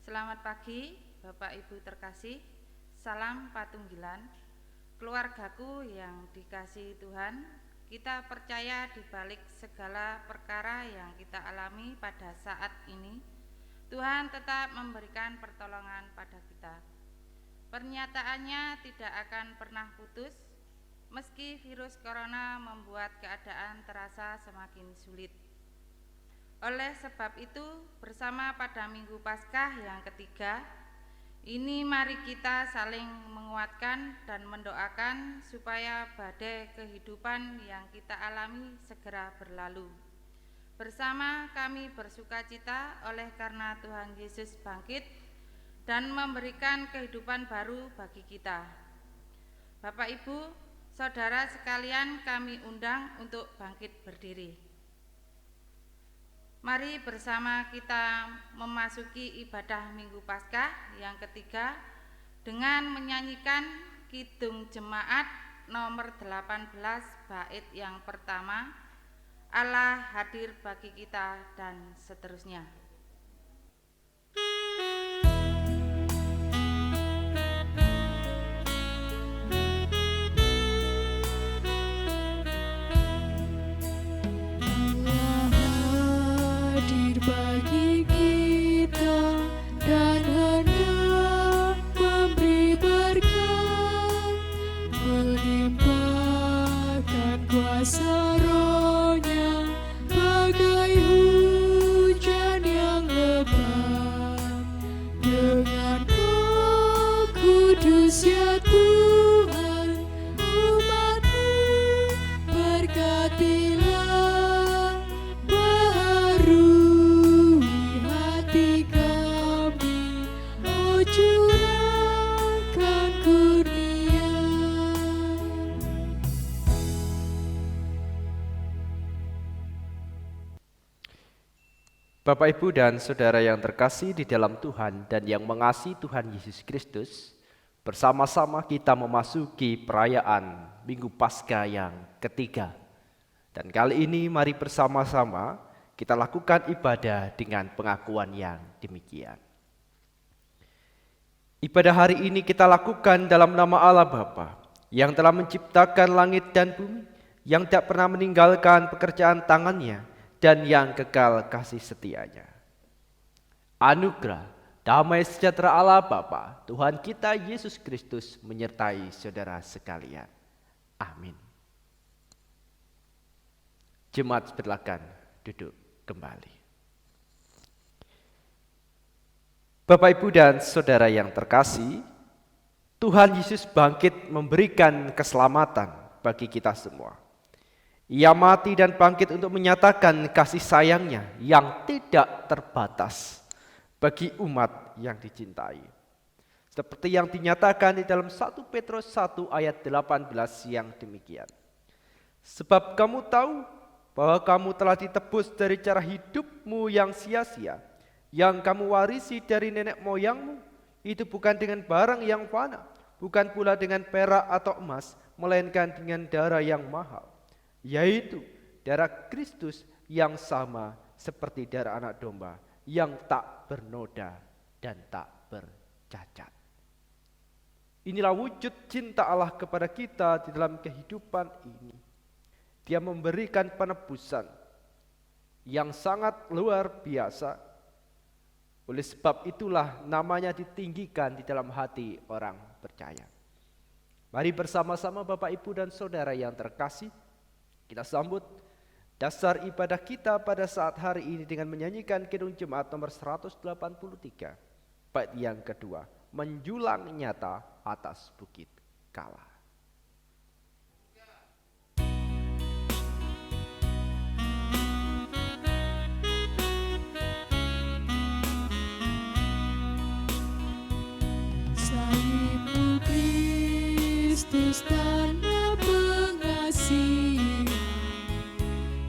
Selamat pagi, Bapak Ibu terkasih. Salam patunggilan. Keluargaku yang dikasihi Tuhan, kita percaya di balik segala perkara yang kita alami pada saat ini, Tuhan tetap memberikan pertolongan pada kita. Pernyataannya tidak akan pernah putus, meski virus corona membuat keadaan terasa semakin sulit. Oleh sebab itu, bersama pada Minggu Paskah yang ketiga, ini mari kita saling menguatkan dan mendoakan supaya badai kehidupan yang kita alami segera berlalu. Bersama kami bersukacita oleh karena Tuhan Yesus bangkit dan memberikan kehidupan baru bagi kita. Bapak Ibu, saudara sekalian, kami undang untuk bangkit berdiri. Mari bersama kita memasuki ibadah Minggu Paskah yang ketiga dengan menyanyikan Kidung Jemaat nomor 18 bait yang pertama, Allah hadir bagi kita, dan seterusnya. Bagi kita dan hendak memberi berkat, melimpahkan kuasa Roh-Nya bagai hujan yang lebat. Dengan Roh Kudus ya Tuhan, umat-Mu berkatilah. Bapak, Ibu, dan Saudara yang terkasih di dalam Tuhan dan yang mengasihi Tuhan Yesus Kristus, bersama-sama kita memasuki perayaan Minggu Paskah yang ketiga. Dan kali ini mari bersama-sama kita lakukan ibadah dengan pengakuan yang demikian. Ibadah hari ini kita lakukan dalam nama Allah Bapa yang telah menciptakan langit dan bumi, yang tak pernah meninggalkan pekerjaan tangannya, dan yang kekal kasih setianya. Anugerah damai sejahtera Allah Bapa, Tuhan kita Yesus Kristus menyertai saudara sekalian. Amin. Jemaat silakan duduk kembali. Bapak, Ibu, dan Saudara yang terkasih, Tuhan Yesus bangkit memberikan keselamatan bagi kita semua. Ia mati dan bangkit untuk menyatakan kasih sayangnya yang tidak terbatas bagi umat yang dicintai. Seperti yang dinyatakan di dalam 1 Petrus 1 ayat 18 yang demikian. Sebab kamu tahu bahwa kamu telah ditebus dari cara hidupmu yang sia-sia, yang kamu warisi dari nenek moyangmu, itu bukan dengan barang yang fana, bukan pula dengan perak atau emas, melainkan dengan darah yang mahal, yaitu darah Kristus yang sama seperti darah anak domba yang tak bernoda dan tak bercacat. Inilah wujud cinta Allah kepada kita di dalam kehidupan ini. Dia memberikan penebusan yang sangat luar biasa. Oleh sebab itulah namanya ditinggikan di dalam hati orang percaya. Mari bersama-sama Bapak, Ibu, dan Saudara yang terkasih, kita sambut dasar ibadah kita pada saat hari ini dengan menyanyikan Kidung Jemaat nomor 183, bait yang kedua, menjulang nyata atas bukit Kala. Salibmu Kristus tanda pengasih,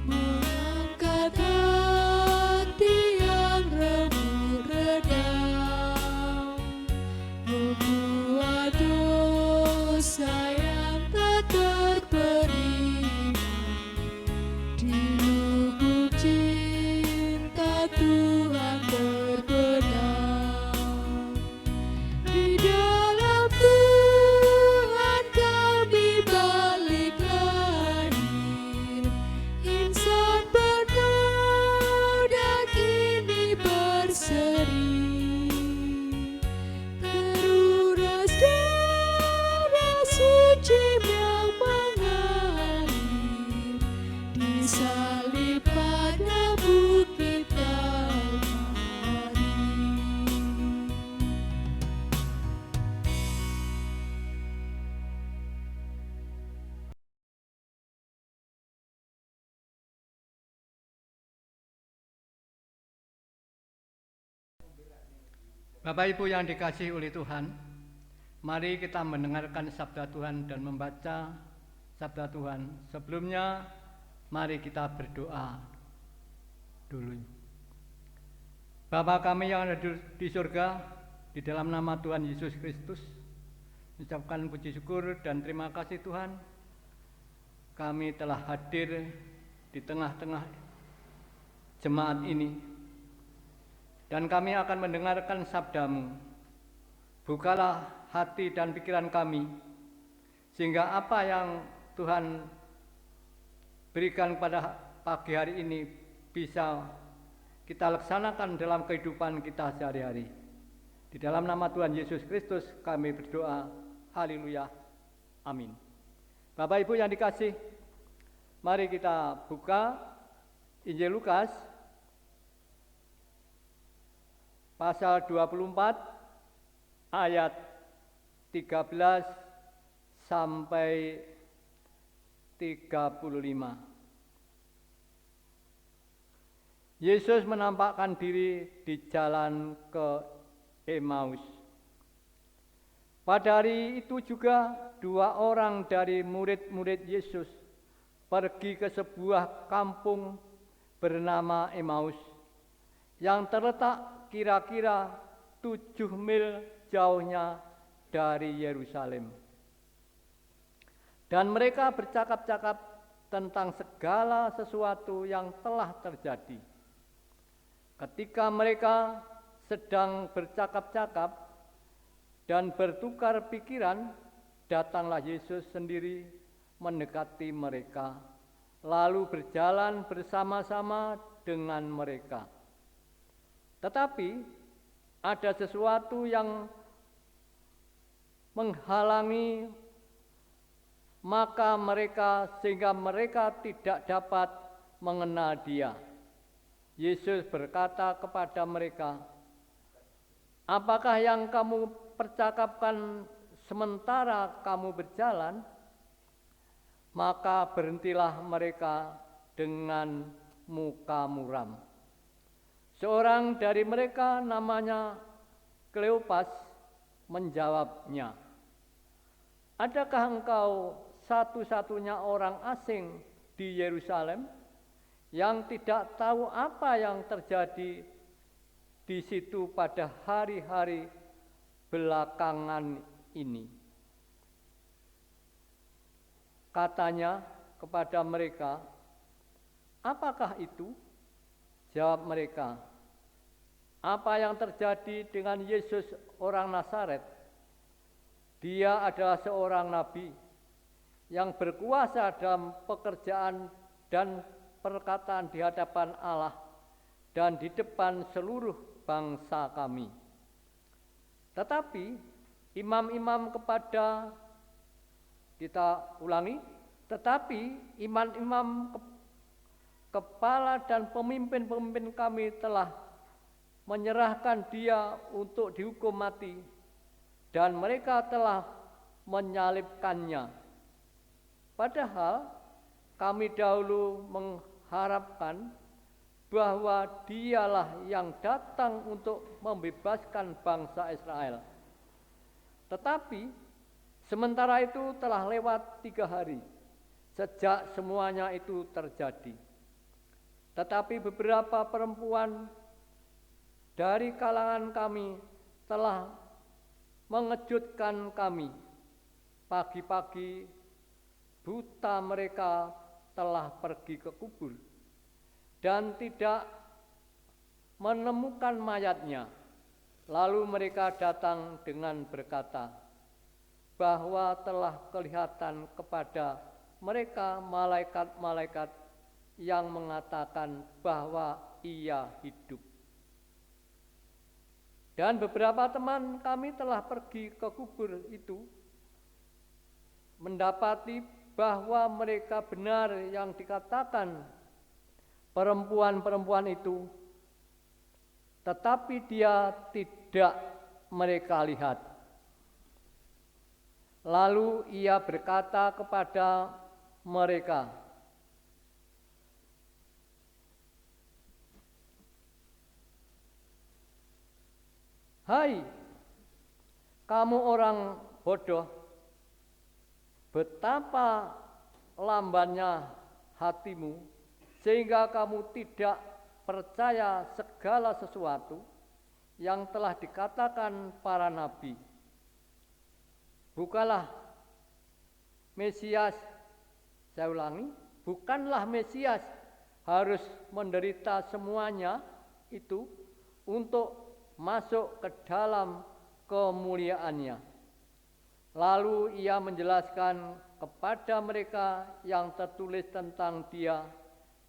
mengangkat hati yang remuk redam, membuat dosa Bapak Ibu yang dikasihi oleh Tuhan, mari kita mendengarkan sabda Tuhan dan membaca sabda Tuhan. Sebelumnya, mari kita berdoa dulu. Bapa kami yang ada di surga, di dalam nama Tuhan Yesus Kristus, ucapkan puji syukur dan terima kasih Tuhan. Kami telah hadir di tengah-tengah jemaat ini, dan kami akan mendengarkan sabda-Mu. Bukalah hati dan pikiran kami, sehingga apa yang Tuhan berikan pada pagi hari ini bisa kita laksanakan dalam kehidupan kita sehari-hari. Di dalam nama Tuhan Yesus Kristus kami berdoa. Haleluya. Amin. Bapak Ibu yang dikasih, mari kita buka Injil Lukas pasal 24 ayat 13 sampai 35. Yesus menampakkan diri di jalan ke Emmaus. Pada hari itu juga 2 orang dari murid-murid Yesus pergi ke sebuah kampung bernama Emmaus yang terletak kira-kira 7 mil jauhnya dari Yerusalem. Dan mereka bercakap-cakap tentang segala sesuatu yang telah terjadi. Ketika mereka sedang bercakap-cakap dan bertukar pikiran, datanglah Yesus sendiri mendekati mereka, lalu berjalan bersama-sama dengan mereka. Tetapi ada sesuatu yang menghalangi sehingga mereka tidak dapat mengenal Dia. Yesus berkata kepada mereka, "Apakah yang kamu percakapkan sementara kamu berjalan?" Maka berhentilah mereka dengan muka muram. Seorang dari mereka namanya Kleopas menjawabnya, "Adakah engkau satu-satunya orang asing di Yerusalem yang tidak tahu apa yang terjadi di situ pada hari-hari belakangan ini?" Katanya kepada mereka, "Apakah itu?" Jawab mereka, "Apa yang terjadi dengan Yesus orang Nazaret? Dia adalah seorang nabi yang berkuasa dalam pekerjaan dan perkataan di hadapan Allah dan di depan seluruh bangsa kami. Tetapi imam-imam kepala dan pemimpin-pemimpin kami telah menyerahkan Dia untuk dihukum mati, dan mereka telah menyalibkannya. Padahal kami dahulu mengharapkan bahwa Dialah yang datang untuk membebaskan bangsa Israel. Tetapi sementara itu telah lewat 3 hari sejak semuanya itu terjadi. Tetapi beberapa perempuan dari kalangan kami telah mengejutkan kami. Pagi-pagi buta mereka telah pergi ke kubur dan tidak menemukan mayatnya. Lalu mereka datang dengan berkata bahwa telah kelihatan kepada mereka malaikat-malaikat yang mengatakan bahwa Ia hidup. Dan beberapa teman kami telah pergi ke kubur itu, mendapati bahwa mereka benar yang dikatakan perempuan-perempuan itu, tetapi Dia tidak mereka lihat. Lalu Ia berkata kepada mereka, Hai, kamu orang bodoh, betapa lambannya hatimu sehingga kamu tidak percaya segala sesuatu yang telah dikatakan para nabi. Bukanlah Mesias, saya ulangi, bukanlah Mesias harus menderita semuanya itu untuk masuk ke dalam kemuliaannya. Lalu ia menjelaskan kepada mereka yang tertulis tentang dia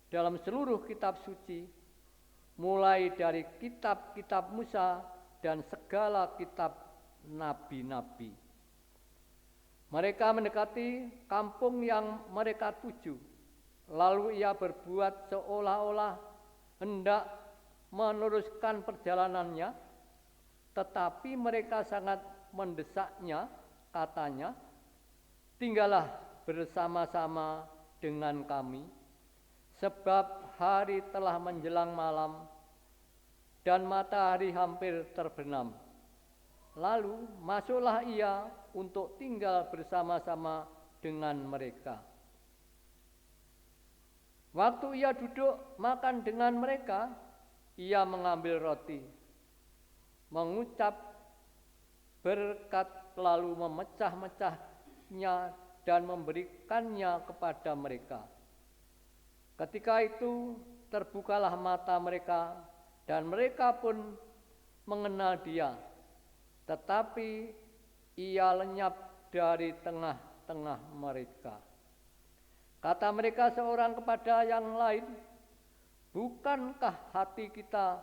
dalam seluruh kitab suci, mulai dari kitab-kitab Musa dan segala kitab nabi-nabi. Mereka mendekati kampung yang mereka tuju. Lalu ia berbuat seolah-olah hendak meneruskan perjalanannya, tetapi mereka sangat mendesaknya, katanya, tinggallah bersama-sama dengan kami, sebab hari telah menjelang malam dan matahari hampir terbenam. Lalu masuklah ia untuk tinggal bersama-sama dengan mereka. Waktu ia duduk makan dengan mereka, ia mengambil roti, mengucap berkat, lalu memecah-mecahnya dan memberikannya kepada mereka. Ketika itu terbukalah mata mereka dan mereka pun mengenal dia, tetapi ia lenyap dari tengah-tengah mereka. Kata mereka seorang kepada yang lain, bukankah hati kita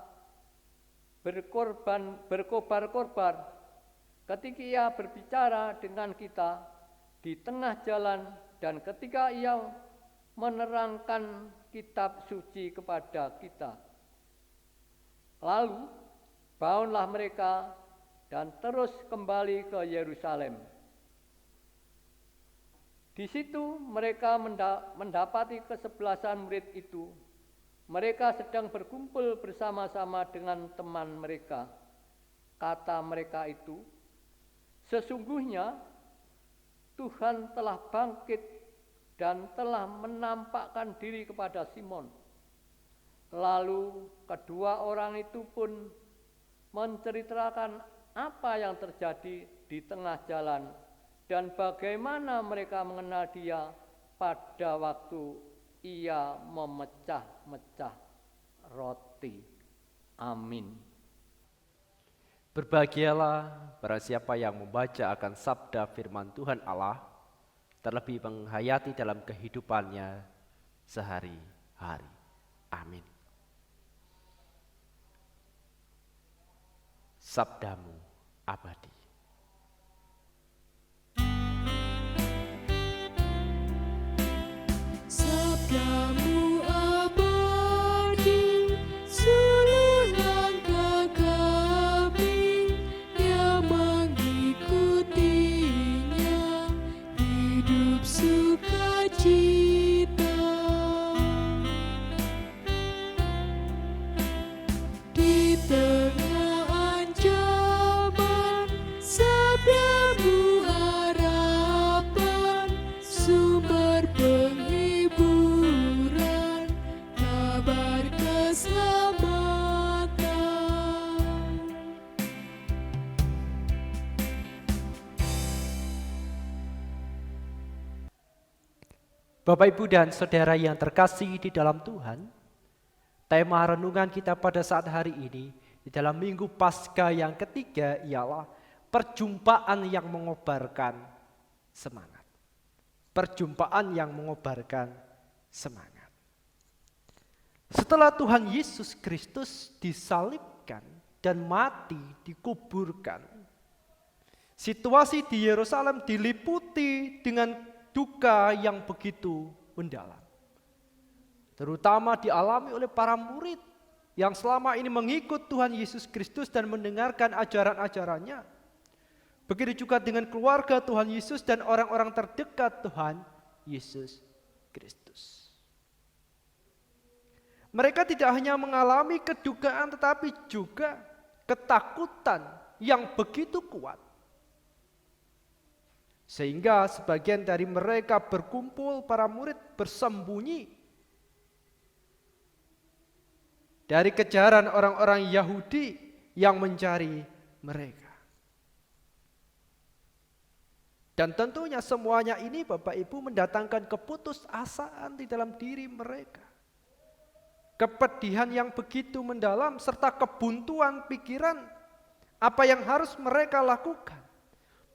berkobar-kobar ketika ia berbicara dengan kita di tengah jalan dan ketika ia menerangkan kitab suci kepada kita. Lalu bangunlah mereka dan terus kembali ke Yerusalem. Di situ mereka mendapati kesebelasan murid itu. Mereka sedang berkumpul bersama-sama dengan teman mereka. Kata mereka itu, sesungguhnya Tuhan telah bangkit dan telah menampakkan diri kepada Simon. Lalu kedua orang itu pun menceritakan apa yang terjadi di tengah jalan dan bagaimana mereka mengenal dia pada waktu ia memecah-mecah roti. Amin. Berbahagialah barang siapa yang membaca akan sabda firman Tuhan Allah, terlebih menghayati dalam kehidupannya sehari-hari. Amin. Sabdamu abadi. Sabdamu abadi, seluruh langkah kami yang mengikutinya, hidup sukacita. Di tengah ancaman, sabdamu harapan, sumber penghiburan, kabar keselamatan. Bapak, Ibu, dan Saudara yang terkasih di dalam Tuhan, tema renungan kita pada saat hari ini di dalam Minggu Paskah yang ketiga ialah perjumpaan yang mengobarkan semangat. Perjumpaan yang mengobarkan semangat. Setelah Tuhan Yesus Kristus disalibkan dan mati, dikuburkan, situasi di Yerusalem diliputi dengan duka yang begitu mendalam. Terutama dialami oleh para murid yang selama ini mengikut Tuhan Yesus Kristus dan mendengarkan ajaran-ajarannya. Begitu juga dengan keluarga Tuhan Yesus dan orang-orang terdekat Tuhan Yesus Kristus. Mereka tidak hanya mengalami kedukaan tetapi juga ketakutan yang begitu kuat. Sehingga sebagian dari mereka berkumpul, para murid bersembunyi dari kejaran orang-orang Yahudi yang mencari mereka. Dan tentunya semuanya ini Bapak Ibu mendatangkan keputusasaan di dalam diri mereka. Kepedihan yang begitu mendalam serta kebuntuan pikiran apa yang harus mereka lakukan.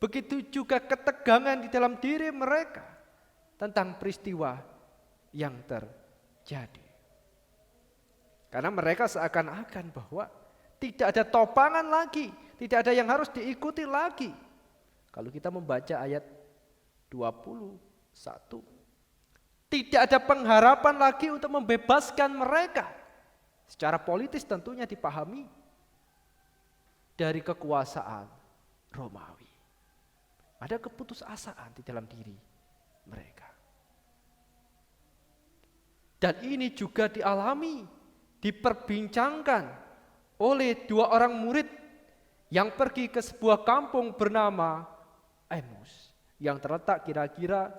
Begitu juga ketegangan di dalam diri mereka tentang peristiwa yang terjadi. Karena mereka seakan-akan bahwa tidak ada topangan lagi, tidak ada yang harus diikuti lagi. Kalau kita membaca ayat 21, tidak ada pengharapan lagi untuk membebaskan mereka. Secara politis tentunya dipahami dari kekuasaan Romawi. Ada keputusasaan di dalam diri mereka. Dan ini juga dialami, diperbincangkan oleh dua orang murid yang pergi ke sebuah kampung bernama Emus, yang terletak kira-kira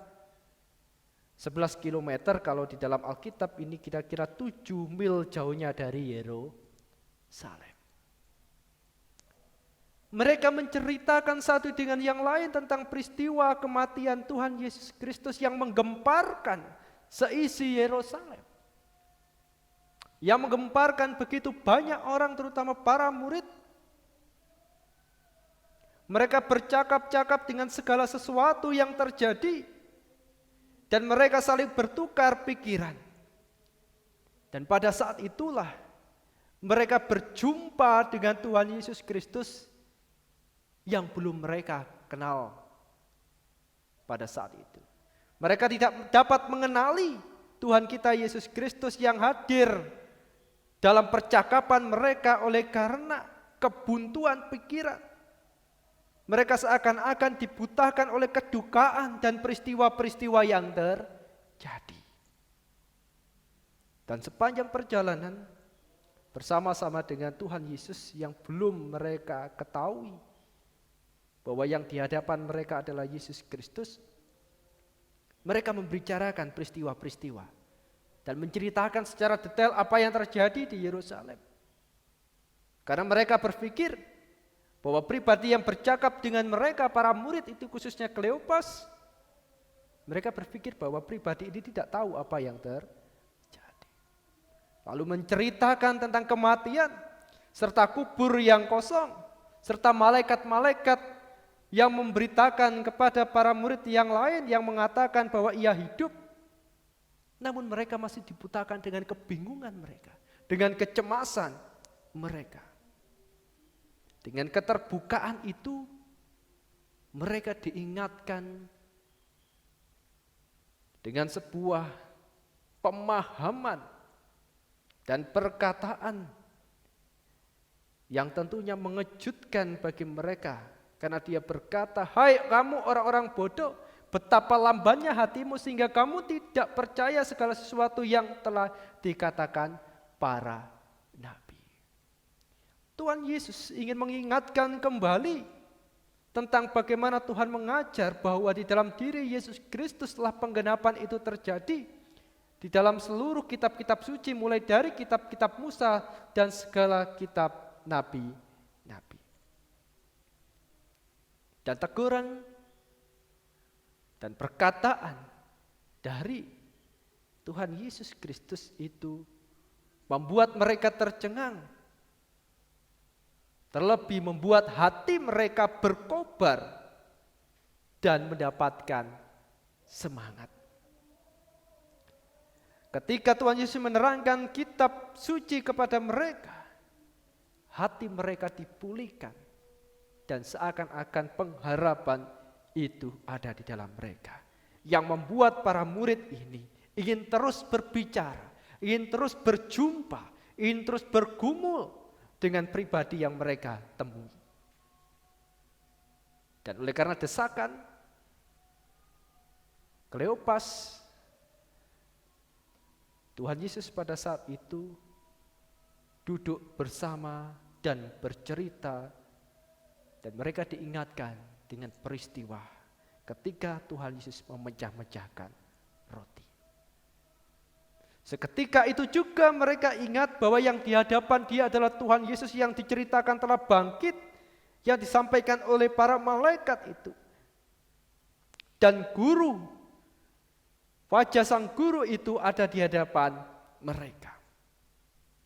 11 km, kalau di dalam Alkitab ini kira-kira 7 mil jauhnya dari Yerusalem. Mereka menceritakan satu dengan yang lain tentang peristiwa kematian Tuhan Yesus Kristus yang menggemparkan seisi Yerusalem. Yang menggemparkan begitu banyak orang, terutama para murid. Mereka bercakap-cakap dengan segala sesuatu yang terjadi. Dan mereka saling bertukar pikiran. Dan pada saat itulah mereka berjumpa dengan Tuhan Yesus Kristus yang belum mereka kenal pada saat itu. Mereka tidak dapat mengenali Tuhan kita Yesus Kristus yang hadir dalam percakapan mereka oleh karena kebuntuan pikiran. Mereka seakan-akan dibutakan oleh kedukaan dan peristiwa-peristiwa yang terjadi. Dan sepanjang perjalanan bersama-sama dengan Tuhan Yesus yang belum mereka ketahui bahwa yang di hadapan mereka adalah Yesus Kristus, mereka membicarakan peristiwa-peristiwa dan menceritakan secara detail apa yang terjadi di Yerusalem. Karena mereka berpikir bahwa pribadi yang bercakap dengan mereka, para murid itu khususnya Kleopas, mereka berpikir bahwa pribadi ini tidak tahu apa yang terjadi. Lalu menceritakan tentang kematian, serta kubur yang kosong, serta malaikat-malaikat yang memberitakan kepada para murid yang lain yang mengatakan bahwa ia hidup. Namun mereka masih dibutakan dengan kebingungan mereka, dengan kecemasan mereka. Dengan keterbukaan itu mereka diingatkan dengan sebuah pemahaman dan perkataan yang tentunya mengejutkan bagi mereka. Karena dia berkata, "Hai kamu orang-orang bodoh, betapa lambannya hatimu sehingga kamu tidak percaya segala sesuatu yang telah dikatakan para nabi." Tuhan Yesus ingin mengingatkan kembali tentang bagaimana Tuhan mengajar bahwa di dalam diri Yesus Kristus telah penggenapan itu terjadi. Di dalam seluruh kitab-kitab suci, mulai dari kitab-kitab Musa dan segala kitab nabi-nabi. Dan teguran dan perkataan dari Tuhan Yesus Kristus itu membuat mereka tercengang. Terlebih membuat hati mereka berkobar dan mendapatkan semangat. Ketika Tuhan Yesus menerangkan kitab suci kepada mereka, hati mereka dipulihkan dan seakan-akan pengharapan itu ada di dalam mereka. Yang membuat para murid ini ingin terus berbicara, ingin terus berjumpa, ingin terus bergumul dengan pribadi yang mereka temui. Dan oleh karena desakan, Kleopas, Tuhan Yesus pada saat itu duduk bersama dan bercerita Dan mereka diingatkan dengan peristiwa ketika Tuhan Yesus memecah-mecahkan roti. Seketika itu juga mereka ingat bahwa yang di hadapan dia adalah Tuhan Yesus yang diceritakan telah bangkit, yang disampaikan oleh para malaikat itu. Dan wajah sang guru itu ada di hadapan mereka.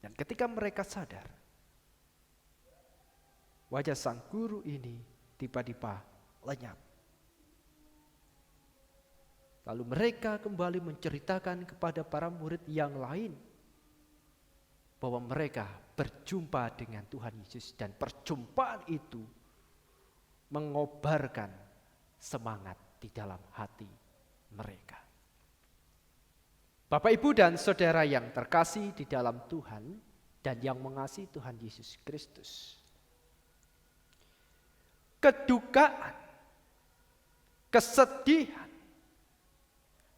Dan ketika mereka sadar, wajah sang guru ini tiba-tiba lenyap. Lalu mereka kembali menceritakan kepada para murid yang lain bahwa mereka berjumpa dengan Tuhan Yesus, dan perjumpaan itu mengobarkan semangat di dalam hati mereka. Bapak, Ibu, dan saudara yang terkasih di dalam Tuhan dan yang mengasihi Tuhan Yesus Kristus. Kedukaan, kesedihan,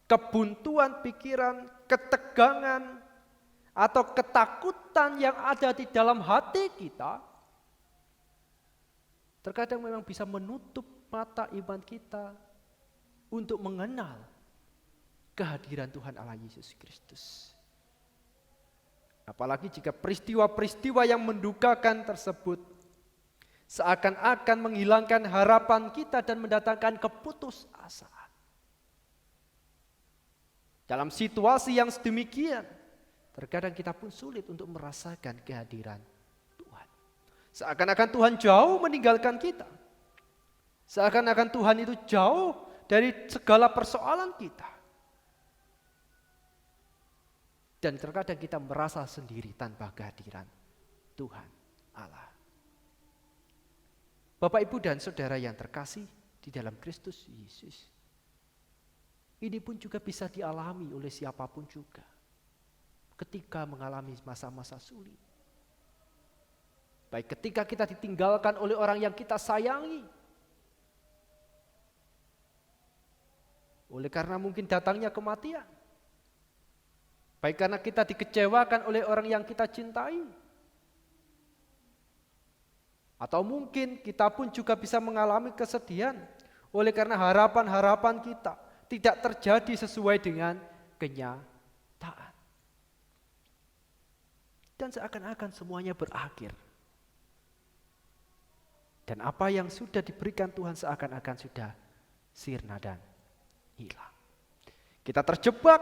kebuntuan pikiran, ketegangan, atau ketakutan yang ada di dalam hati kita terkadang memang bisa menutup mata iman kita untuk mengenal kehadiran Tuhan Allah Yesus Kristus. Apalagi jika peristiwa-peristiwa yang mendukakan tersebut seakan-akan menghilangkan harapan kita dan mendatangkan keputusasaan. Dalam situasi yang sedemikian, terkadang kita pun sulit untuk merasakan kehadiran Tuhan. Seakan-akan Tuhan jauh meninggalkan kita. Seakan-akan Tuhan itu jauh dari segala persoalan kita. Dan terkadang kita merasa sendiri tanpa kehadiran Tuhan Allah. Bapak, Ibu, dan saudara yang terkasih di dalam Kristus Yesus. Ini pun juga bisa dialami oleh siapapun juga ketika mengalami masa-masa sulit. Baik ketika kita ditinggalkan oleh orang yang kita sayangi, oleh karena mungkin datangnya kematian, baik karena kita dikecewakan oleh orang yang kita cintai, atau mungkin kita pun juga bisa mengalami kesedihan oleh karena harapan-harapan kita tidak terjadi sesuai dengan kenyataan. Dan seakan-akan semuanya berakhir. Dan apa yang sudah diberikan Tuhan seakan-akan sudah sirna dan hilang. Kita terjebak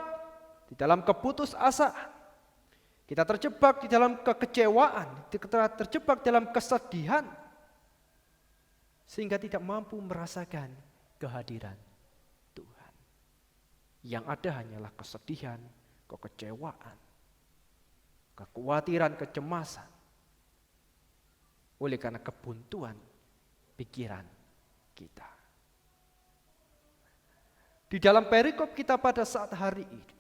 di dalam keputusasaan. Kita terjebak di dalam kekecewaan. Kita terjebak dalam kesedihan. Sehingga tidak mampu merasakan kehadiran Tuhan. Yang ada hanyalah kesedihan, kekecewaan, kekhawatiran, kecemasan. Oleh karena kebuntuan pikiran kita. Di dalam perikop kita pada saat hari ini,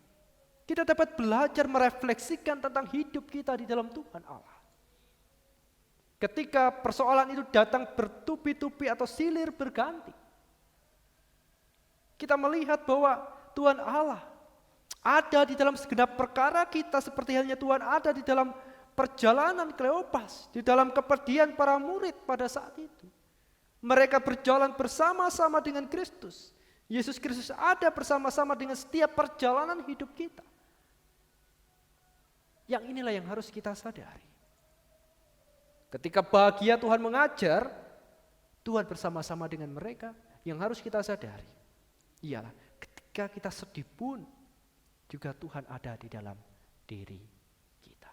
kita dapat belajar merefleksikan tentang hidup kita di dalam Tuhan Allah. Ketika persoalan itu datang bertubi-tubi atau silir berganti, kita melihat bahwa Tuhan Allah ada di dalam segenap perkara kita, seperti halnya Tuhan ada di dalam perjalanan Kleopas, di dalam kepergian para murid pada saat itu. Mereka berjalan bersama-sama dengan Kristus. Yesus Kristus ada bersama-sama dengan setiap perjalanan hidup kita. Yang inilah yang harus kita sadari. Ketika bahagia Tuhan mengajar, Tuhan bersama-sama dengan mereka. Yang harus kita sadari ialah ketika kita sedih pun juga Tuhan ada di dalam diri kita.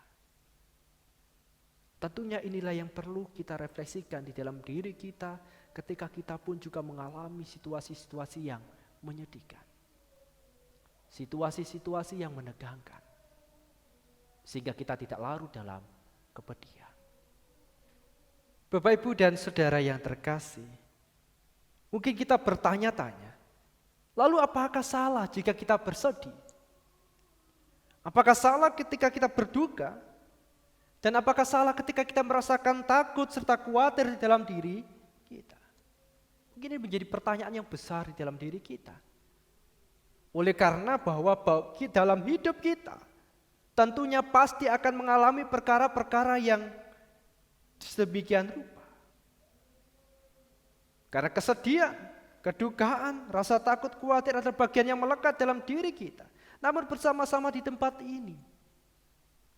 Tentunya inilah yang perlu kita refleksikan di dalam diri kita ketika kita pun juga mengalami situasi-situasi yang menyedihkan. Situasi-situasi yang menegangkan. Sehingga kita tidak larut dalam kepedihan. Bapak, Ibu, dan saudara yang terkasih, mungkin kita bertanya-tanya, lalu apakah salah jika kita bersedih? Apakah salah ketika kita berduka? Dan apakah salah ketika kita merasakan takut serta khawatir di dalam diri kita? Mungkin ini menjadi pertanyaan yang besar di dalam diri kita. Oleh karena bahwa dalam hidup kita, tentunya pasti akan mengalami perkara-perkara yang sedemikian rupa. Karena kesedihan, kedukaan, rasa takut, khawatir adalah bagian yang melekat dalam diri kita. Namun bersama-sama di tempat ini,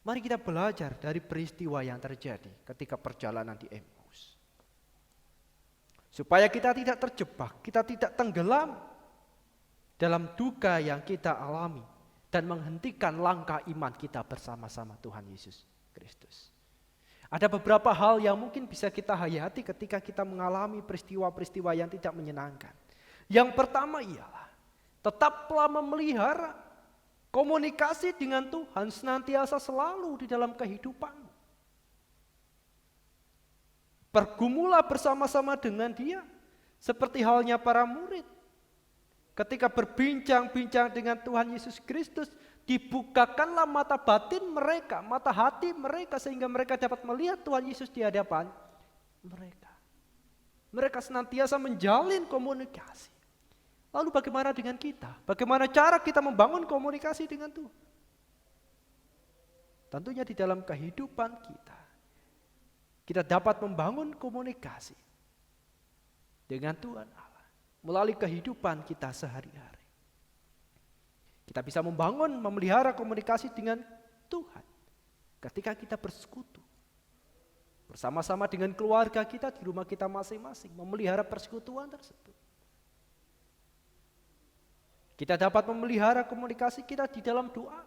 mari kita belajar dari peristiwa yang terjadi ketika perjalanan di Emmaus. Supaya kita tidak terjebak, kita tidak tenggelam dalam duka yang kita alami dan menghentikan langkah iman kita bersama-sama Tuhan Yesus Kristus. Ada beberapa hal yang mungkin bisa kita hayati ketika kita mengalami peristiwa-peristiwa yang tidak menyenangkan. Yang pertama ialah tetaplah memelihara komunikasi dengan Tuhan senantiasa selalu di dalam kehidupanmu. Bergumulah bersama-sama dengan Dia, seperti halnya para murid. Ketika berbincang-bincang dengan Tuhan Yesus Kristus, dibukakanlah mata batin mereka, mata hati mereka, sehingga mereka dapat melihat Tuhan Yesus di hadapan mereka. Mereka senantiasa menjalin komunikasi. Lalu bagaimana dengan kita? Bagaimana cara kita membangun komunikasi dengan Tuhan? Tentunya di dalam kehidupan kita dapat membangun komunikasi dengan Tuhan Allah melalui kehidupan kita sehari-hari. Kita bisa membangun, memelihara komunikasi dengan Tuhan ketika kita bersekutu bersama-sama dengan keluarga kita di rumah kita masing-masing, memelihara persekutuan tersebut. Kita dapat memelihara komunikasi kita di dalam doa.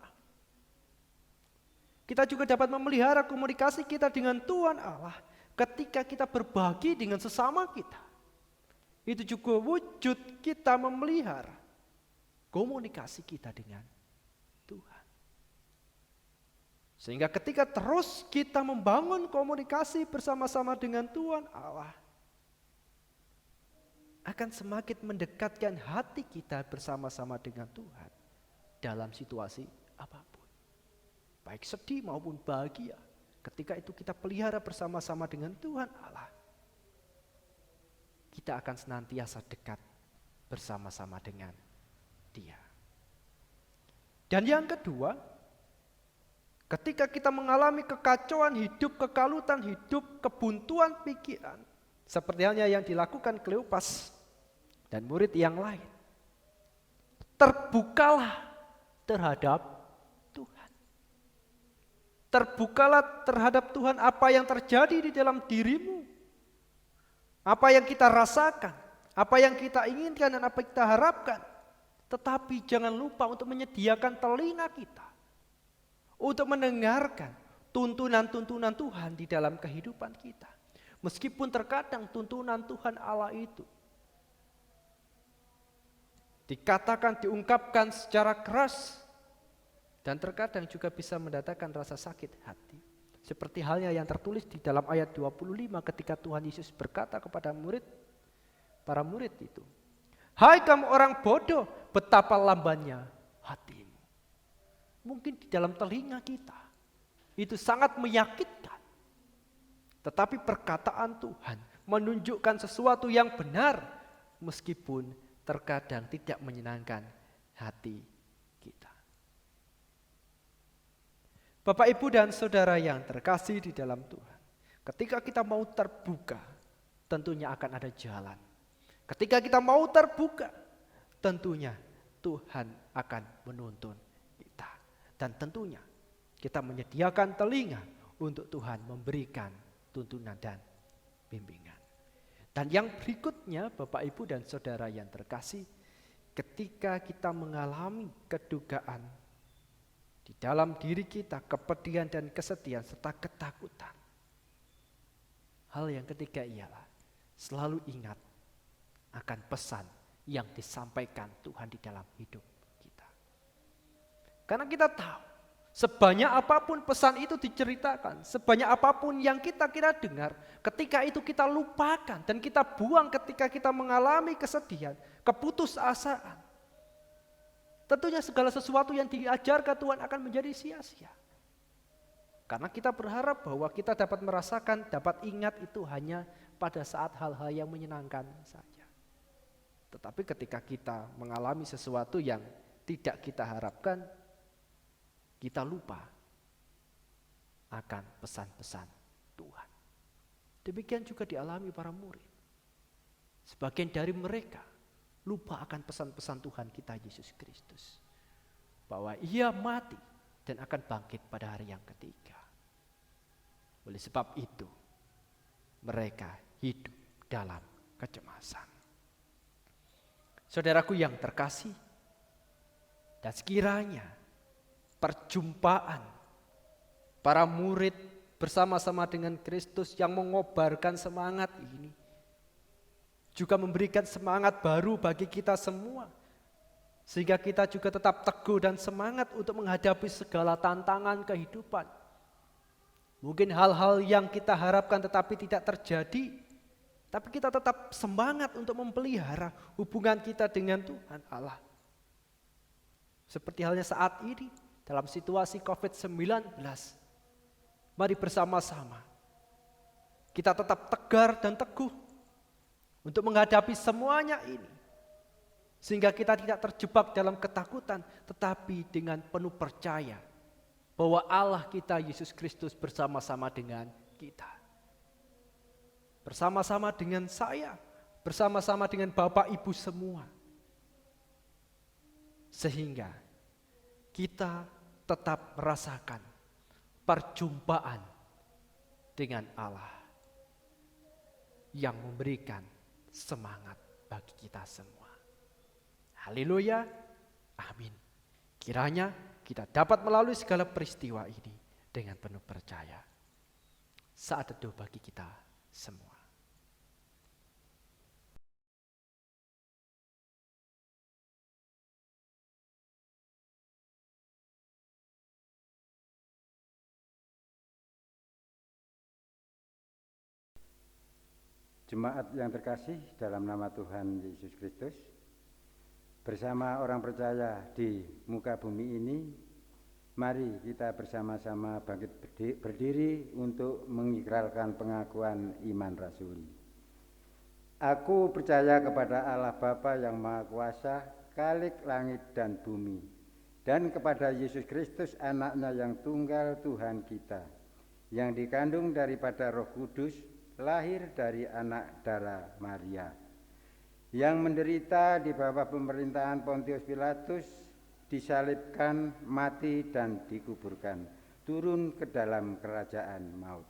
Kita juga dapat memelihara komunikasi kita dengan Tuhan Allah ketika kita berbagi dengan sesama kita. Itu juga wujud kita memelihara komunikasi kita dengan Tuhan. Sehingga ketika terus kita membangun komunikasi bersama-sama dengan Tuhan Allah, akan semakin mendekatkan hati kita bersama-sama dengan Tuhan dalam situasi apapun. Baik sedih maupun bahagia, ketika itu kita pelihara bersama-sama dengan Tuhan Allah, kita akan senantiasa dekat bersama-sama dengan Dia. Dan yang kedua, ketika kita mengalami kekacauan hidup, kekalutan hidup, kebuntuan pikiran, seperti halnya yang dilakukan Kleopas dan murid yang lain, terbukalah terhadap Tuhan. Terbukalah terhadap Tuhan apa yang terjadi di dalam dirimu, apa yang kita rasakan, apa yang kita inginkan dan apa yang kita harapkan. Tetapi jangan lupa untuk menyediakan telinga kita untuk mendengarkan tuntunan-tuntunan Tuhan di dalam kehidupan kita. Meskipun terkadang tuntunan Tuhan Allah itu dikatakan, diungkapkan secara keras, dan terkadang juga bisa mendatangkan rasa sakit hati. Seperti halnya yang tertulis di dalam ayat 25 ketika Tuhan Yesus berkata kepada para murid itu, "Hai kamu orang bodoh, betapa lambannya hatimu." Mungkin di dalam telinga kita itu sangat menyakitkan. Tetapi perkataan Tuhan menunjukkan sesuatu yang benar meskipun terkadang tidak menyenangkan hati kita. Bapak, Ibu, dan Saudara yang terkasih di dalam Tuhan, ketika kita mau terbuka, tentunya akan ada jalan. Ketika kita mau terbuka, tentunya Tuhan akan menuntun kita. Dan tentunya kita menyediakan telinga untuk Tuhan memberikan tuntunan dan bimbingan. Dan yang berikutnya, Bapak, Ibu, dan Saudara yang terkasih, ketika kita mengalami kedukaan di dalam diri kita, kepedihan dan kesedihan serta ketakutan, hal yang ketiga ialah selalu ingat akan pesan yang disampaikan Tuhan di dalam hidup kita. Karena kita tahu, sebanyak apapun pesan itu diceritakan, sebanyak apapun yang kita dengar, ketika itu kita lupakan dan kita buang ketika kita mengalami kesedihan, keputusasaan, tentunya segala sesuatu yang diajarkan Tuhan akan menjadi sia-sia. Karena kita berharap bahwa kita dapat merasakan, dapat ingat itu hanya pada saat hal-hal yang menyenangkan saja. Tetapi ketika kita mengalami sesuatu yang tidak kita harapkan, kita lupa akan pesan-pesan Tuhan. Demikian juga dialami para murid. Sebagian dari mereka lupa akan pesan-pesan Tuhan kita Yesus Kristus, bahwa ia mati dan akan bangkit pada hari yang ketiga. Oleh sebab itu, mereka hidup dalam kecemasan. Saudaraku yang terkasih, dan sekiranya perjumpaan para murid bersama-sama dengan Kristus yang mengobarkan semangat ini juga memberikan semangat baru bagi kita semua, sehingga kita juga tetap teguh dan semangat untuk menghadapi segala tantangan kehidupan. Mungkin hal-hal yang kita harapkan tetapi tidak terjadi, tapi kita tetap semangat untuk memelihara hubungan kita dengan Tuhan Allah. Seperti halnya saat ini dalam situasi COVID-19, mari bersama-sama kita tetap tegar dan teguh untuk menghadapi semuanya ini, sehingga kita tidak terjebak dalam ketakutan, tetapi dengan penuh percaya bahwa Allah kita Yesus Kristus bersama-sama dengan kita. Bersama-sama dengan saya, bersama-sama dengan Bapak Ibu semua. Sehingga kita tetap merasakan perjumpaan dengan Allah yang memberikan semangat bagi kita semua. Haleluya, amin. Kiranya kita dapat melalui segala peristiwa ini dengan penuh percaya. Saat teduh bagi kita semua. Jemaat yang terkasih dalam nama Tuhan Yesus Kristus, bersama orang percaya di muka bumi ini, mari kita bersama-sama bangkit berdiri untuk mengikrarkan pengakuan iman rasuli. Aku percaya kepada Allah Bapa yang Maha Kuasa, Khalik langit dan bumi, dan kepada Yesus Kristus anaknya yang tunggal Tuhan kita, yang dikandung daripada Roh Kudus, lahir dari anak darah Maria, yang menderita di bawah pemerintahan Pontius Pilatus, disalibkan, mati dan dikuburkan, turun ke dalam kerajaan maut.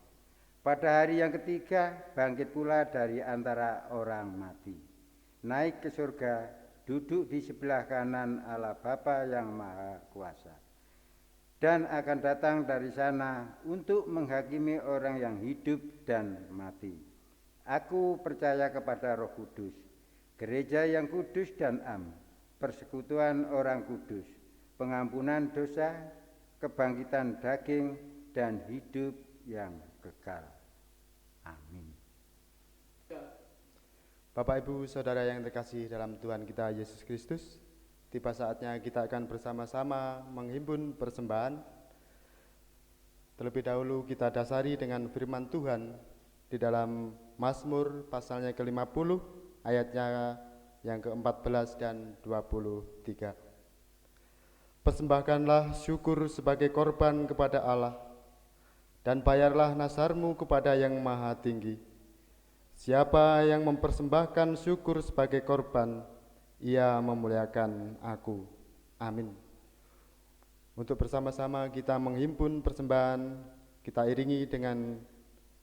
Pada hari yang ketiga bangkit pula dari antara orang mati, naik ke surga, duduk di sebelah kanan Allah Bapa yang Maha Kuasa, dan akan datang dari sana untuk menghakimi orang yang hidup dan mati. Aku percaya kepada Roh Kudus, gereja yang kudus dan am, persekutuan orang kudus, pengampunan dosa, kebangkitan daging, dan hidup yang kekal. Amin. Bapak, Ibu, Saudara yang terkasih dalam Tuhan kita Yesus Kristus, tiba saatnya kita akan bersama-sama menghimpun persembahan. Terlebih dahulu kita dasari dengan firman Tuhan di dalam Mazmur pasalnya ke-50, ayatnya yang ke-14 dan 23. Persembahkanlah syukur sebagai korban kepada Allah, dan bayarlah nazarmu kepada Yang Maha Tinggi. Siapa yang mempersembahkan syukur sebagai korban, ia memuliakan aku. Amin. Untuk bersama-sama kita menghimpun persembahan, kita iringi dengan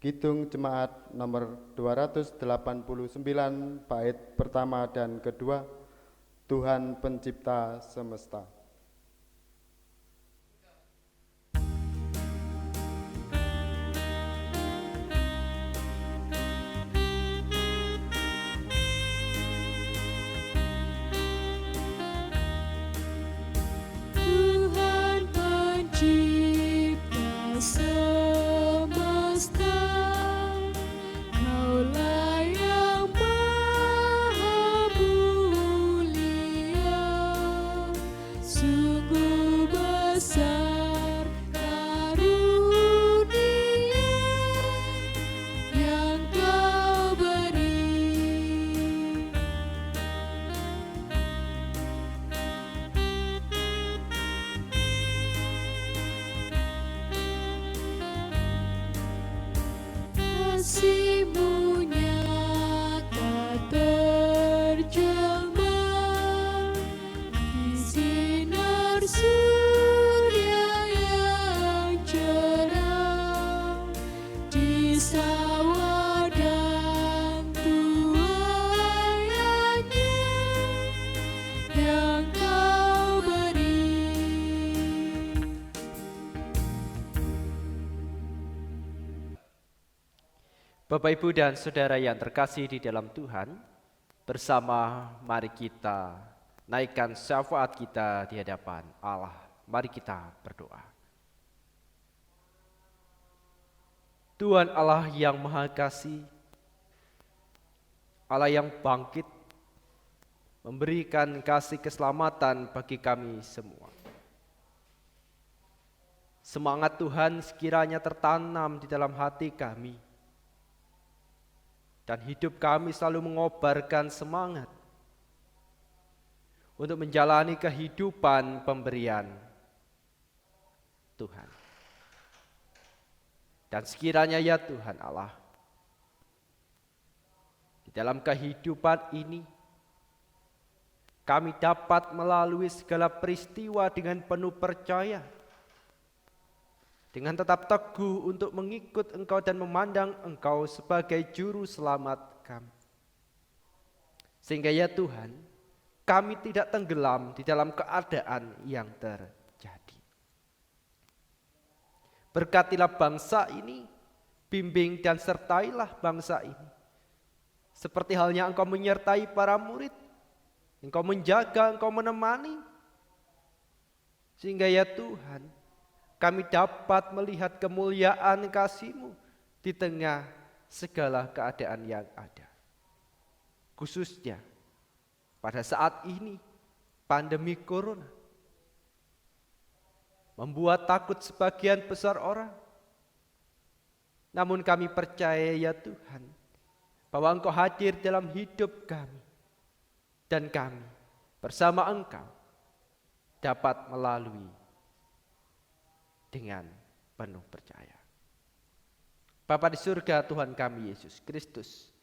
Kidung Jemaat nomor 289 bait pertama dan kedua, Tuhan Pencipta Semesta. Tuhan Pencipta semesta, Kaulah yang Maha Mulia. Bapak, Ibu, dan Saudara yang terkasih di dalam Tuhan, bersama mari kita naikkan syafaat kita di hadapan Allah. Mari kita berdoa. Tuhan Allah yang Maha Kasih, Allah yang bangkit, memberikan kasih keselamatan bagi kami semua. Semangat Tuhan sekiranya tertanam di dalam hati kami, dan hidup kami selalu mengobarkan semangat untuk menjalani kehidupan pemberian Tuhan. Dan sekiranya ya Tuhan Allah, di dalam kehidupan ini kami dapat melalui segala peristiwa dengan penuh percaya, dengan tetap teguh untuk mengikut Engkau dan memandang Engkau sebagai juru selamat kami. Sehingga ya Tuhan, kami tidak tenggelam di dalam keadaan yang terjadi. Berkatilah bangsa ini, bimbing dan sertailah bangsa ini. Seperti halnya Engkau menyertai para murid, Engkau menjaga, Engkau menemani. Sehingga ya Tuhan, kami dapat melihat kemuliaan kasih-Mu di tengah segala keadaan yang ada. Khususnya pada saat ini pandemi corona membuat takut sebagian besar orang. Namun kami percaya ya Tuhan, bahwa Engkau hadir dalam hidup kami, dan kami bersama Engkau dapat melalui dengan penuh percaya. Bapa di surga, Tuhan kami Yesus Kristus,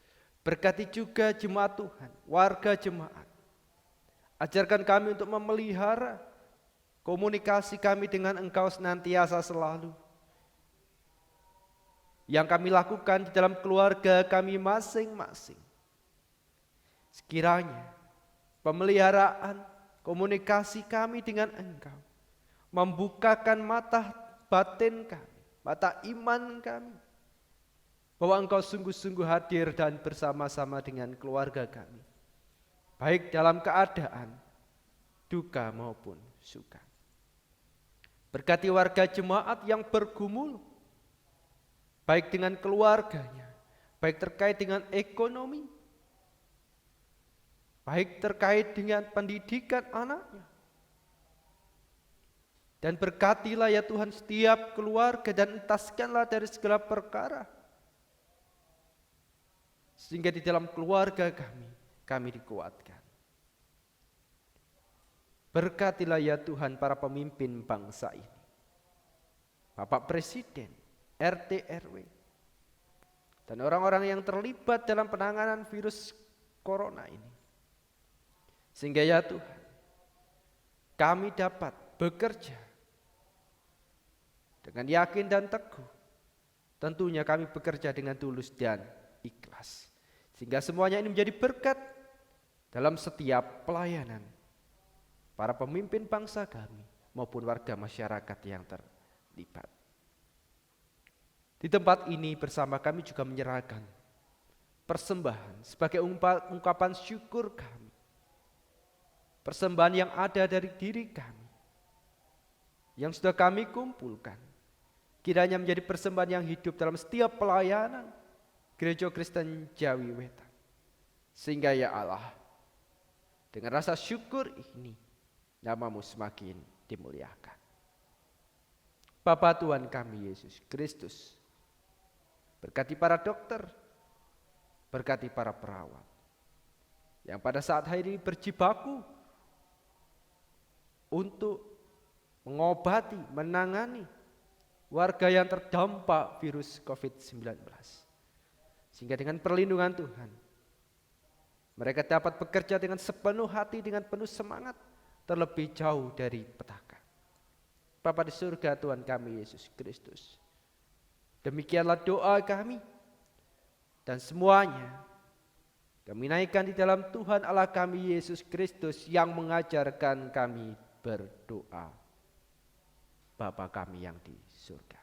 berkati juga jemaat Tuhan, warga jemaat. Ajarkan kami untuk memelihara komunikasi kami dengan Engkau senantiasa selalu. Yang kami lakukan di dalam keluarga kami masing-masing. Sekiranya pemeliharaan komunikasi kami dengan Engkau membukakan mata batin kami, mata iman kami, bahwa Engkau sungguh-sungguh hadir dan bersama-sama dengan keluarga kami, baik dalam keadaan duka maupun suka. Berkati warga jemaat yang bergumul, baik dengan keluarganya, baik terkait dengan ekonomi, baik terkait dengan pendidikan anaknya. Dan berkatilah ya Tuhan setiap keluarga dan entaskanlah dari segala perkara. Sehingga di dalam keluarga kami dikuatkan. Berkatilah ya Tuhan para pemimpin bangsa ini. Bapak Presiden, RT, RW, dan orang-orang yang terlibat dalam penanganan virus corona ini. Sehingga ya Tuhan, kami dapat bekerja dengan yakin dan teguh. Tentunya kami bekerja dengan tulus dan ikhlas. Sehingga semuanya ini menjadi berkat dalam setiap pelayanan para pemimpin bangsa kami maupun warga masyarakat yang terlibat. Di tempat ini bersama kami juga menyerahkan persembahan sebagai ungkapan syukur kami. Persembahan yang ada dari diri kami, yang sudah kami kumpulkan, kiranya menjadi persembahan yang hidup dalam setiap pelayanan Gereja Kristen Jawi Wetan. Sehingga ya Allah, dengan rasa syukur ini, nama-Mu semakin dimuliakan. Bapa Tuhan kami Yesus Kristus, berkati para dokter, berkati para perawat, yang pada saat hari ini berjibaku untuk mengobati, menangani warga yang terdampak virus COVID-19. Sehingga dengan perlindungan Tuhan, mereka dapat bekerja dengan sepenuh hati, dengan penuh semangat, terlebih jauh dari petaka. Bapa di surga Tuhan kami Yesus Kristus, demikianlah doa kami, dan semuanya kami naikkan di dalam Tuhan Allah kami Yesus Kristus yang mengajarkan kami berdoa. Bapa kami yang di surga.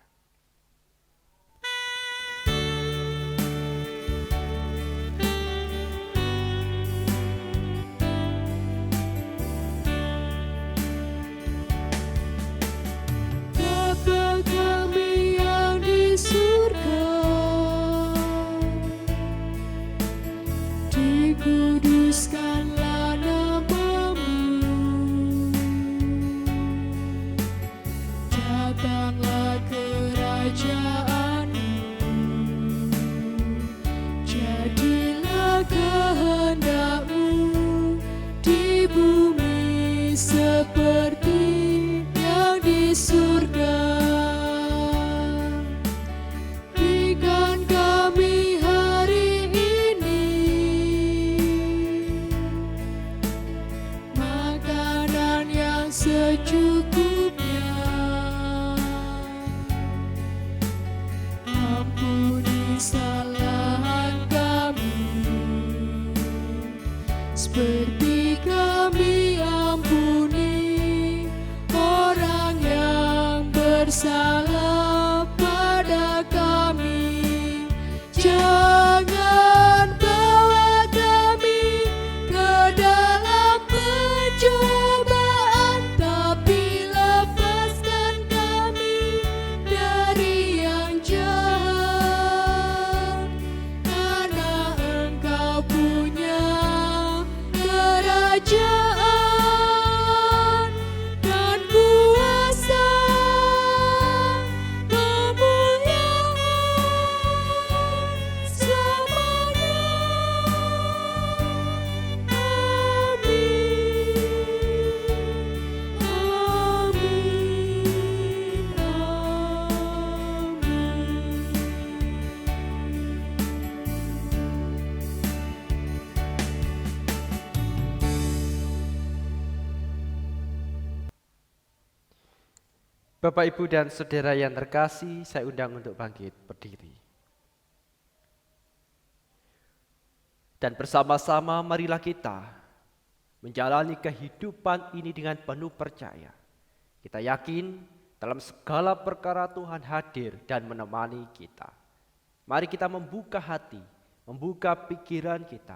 seperti kami ampuni orang yang bersalah pada kami. Jangan bawa kami ke dalam pencobaan, tapi lepaskan kami dari yang jahat. Karena Engkau punya kerajaan dan kuasa, kemuliaan selamanya. Amin, amin, Bapak, Ibu, dan Saudara yang terkasih, saya undang untuk bangkit berdiri. Dan bersama-sama marilah kita menjalani kehidupan ini dengan penuh percaya. Kita yakin dalam segala perkara Tuhan hadir dan menemani kita. Mari kita membuka hati, membuka pikiran kita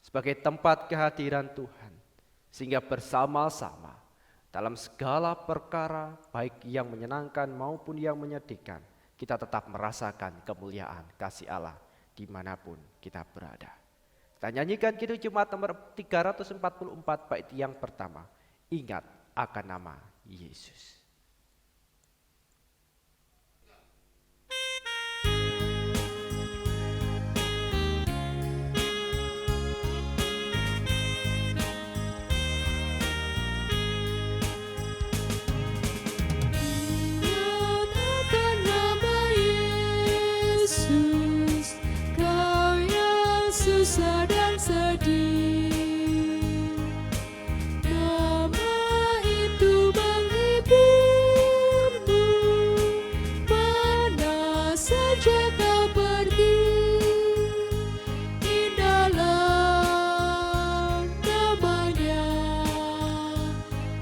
sebagai tempat kehadiran Tuhan. Sehingga bersama-sama dalam segala perkara, baik yang menyenangkan maupun yang menyedihkan, kita tetap merasakan kemuliaan kasih Allah dimanapun kita berada. Kita nyanyikan Kidung Jemaat nomor 344 bait yang pertama. Ingat akan nama Yesus. Ingat akan nama Yesus, kau yang susah dan sedih. Nama itu menghiburmu, mana saja kau pergi. Indahlah namanya,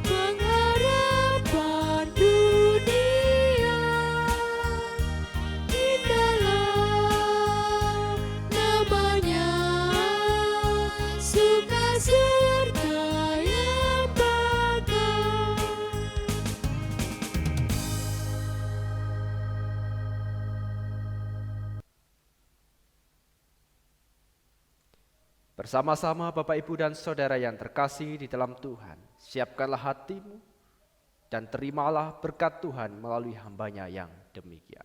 pengharapan dunia. Indahlah namanya, sukacita yang bakal. Bersama-sama Bapak, Ibu, dan Saudara yang terkasih di dalam Tuhan, siapkanlah hatimu dan terimalah berkat Tuhan melalui hambanya yang demikian.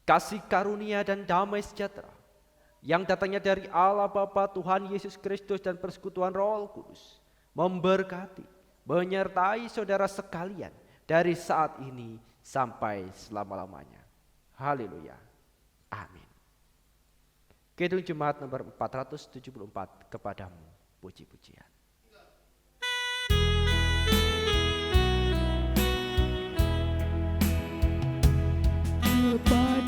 Kasih karunia dan damai sejahtera yang datangnya dari Allah Bapa, Tuhan Yesus Kristus, dan persekutuan Roh Kudus memberkati, menyertai saudara sekalian dari saat ini sampai selama-lamanya. Haleluya. Amin. Kidung Jemaat nomor 474, kepadamu puji-pujian. Kepada